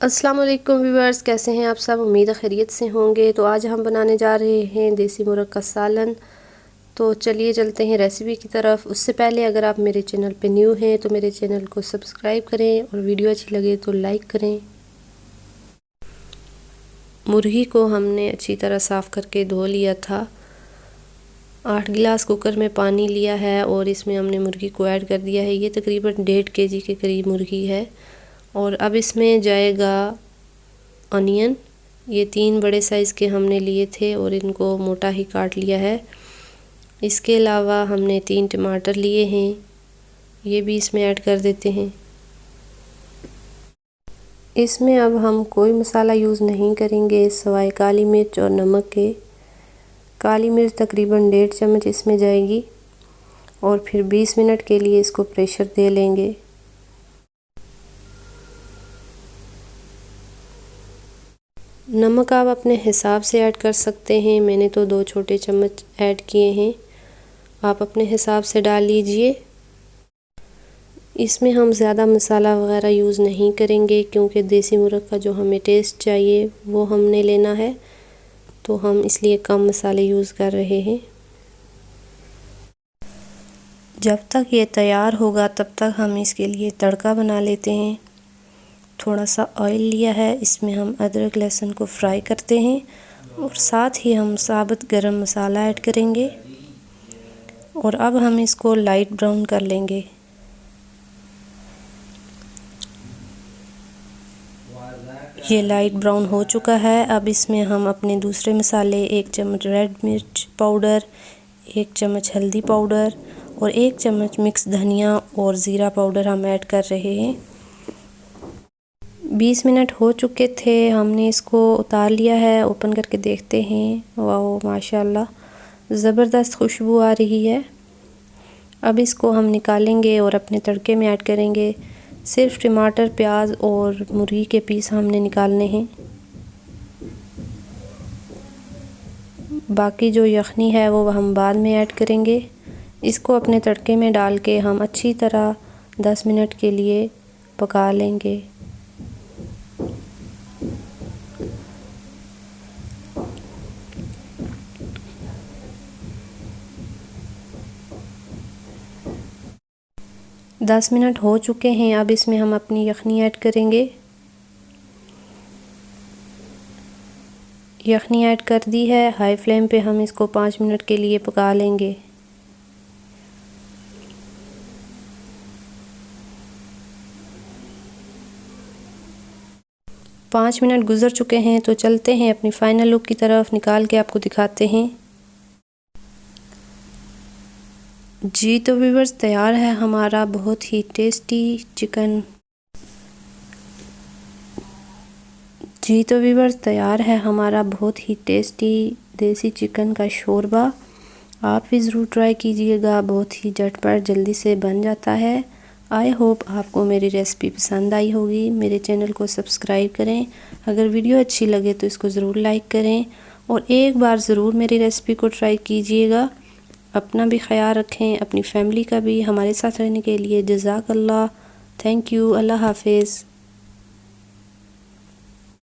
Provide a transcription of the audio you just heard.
अस्सलाम वालेकुम व्यूअर्स, कैसे हैं आप सब। उम्मीद है खैरियत से होंगे। तो आज हम बनाने जा रहे हैं देसी मुर्ग का सालन। तो चलिए चलते हैं रेसिपी की तरफ। उससे पहले अगर आप मेरे चैनल पे न्यू हैं तो मेरे चैनल को सब्सक्राइब करें और वीडियो अच्छी लगे तो लाइक करें। मुर्गी को हमने अच्छी तरह साफ़ करके धो लिया था। 8 गिलास कुकर में पानी लिया है और इसमें हमने मुर्गी को ऐड कर दिया है। ये तकरीबन 1.5 kg के करीब मुर्गी है। और अब इसमें जाएगा अनियन। ये 3 बड़े साइज़ के हमने लिए थे और इनको मोटा ही काट लिया है। इसके अलावा हमने 3 टमाटर लिए हैं, ये भी इसमें ऐड कर देते हैं। इसमें अब हम कोई मसाला यूज़ नहीं करेंगे सिवाय काली मिर्च और नमक के। काली मिर्च तकरीबन 1.5 चम्मच इसमें जाएगी और फिर 20 मिनट के लिए इसको प्रेशर दे लेंगे। नमक आप अपने हिसाब से ऐड कर सकते हैं। मैंने तो 2 छोटे चम्मच ऐड किए हैं, आप अपने हिसाब से डाल लीजिए। इसमें हम ज़्यादा मसाला वगैरह यूज़ नहीं करेंगे क्योंकि देसी मुर्ग का जो हमें टेस्ट चाहिए वो हमने लेना है, तो हम इसलिए कम मसाले यूज़ कर रहे हैं। जब तक ये तैयार होगा तब तक हम इसके लिए तड़का बना लेते हैं। थोड़ा सा ऑयल लिया है, इसमें हम अदरक लहसुन को फ्राई करते हैं और साथ ही हम साबुत गरम मसाला ऐड करेंगे और अब हम इसको लाइट ब्राउन कर लेंगे। ये लाइट ब्राउन हो चुका है। अब इसमें हम अपने दूसरे मसाले 1 चम्मच रेड मिर्च पाउडर, 1 चम्मच हल्दी पाउडर और 1 चम्मच मिक्स धनिया और ज़ीरा पाउडर हम ऐड कर रहे हैं। 20 मिनट हो चुके थे, हमने इसको उतार लिया है। ओपन करके देखते हैं, वाह माशाल्लाह ज़बरदस्त खुशबू आ रही है। अब इसको हम निकालेंगे और अपने तड़के में ऐड करेंगे। सिर्फ टमाटर, प्याज और मुर्गी के पीस हमने निकालने हैं। बाकी जो यखनी है वो हम बाद में ऐड करेंगे। इसको अपने तड़के में डाल के हम अच्छी तरह 10 मिनट के लिए पका लेंगे। दस मिनट हो चुके हैं। अब इसमें हम अपनी यखनी ऐड करेंगे। यखनी ऐड कर दी है। हाई फ्लेम पे हम इसको 5 मिनट के लिए पका लेंगे। पाँच मिनट गुजर चुके हैं, तो चलते हैं अपनी फाइनल लुक की तरफ। निकाल के आपको दिखाते हैं। जी तो व्यूअर्स, तैयार है हमारा बहुत ही टेस्टी चिकन। जी तो व्यूअर्स, तैयार है हमारा बहुत ही टेस्टी देसी चिकन का शोरबा। आप भी ज़रूर ट्राई कीजिएगा, बहुत ही झटपट जल्दी से बन जाता है। आई होप आपको मेरी रेसिपी पसंद आई होगी। मेरे चैनल को सब्सक्राइब करें। अगर वीडियो अच्छी लगे तो इसको ज़रूर लाइक करें और एक बार ज़रूर मेरी रेसिपी को ट्राई कीजिएगा। अपना भी ख्याल रखें, अपनी फैमिली का भी। हमारे साथ रहने के लिए जज़ाकल्लाह, थैंक यू, अल्लाह हाफिज़।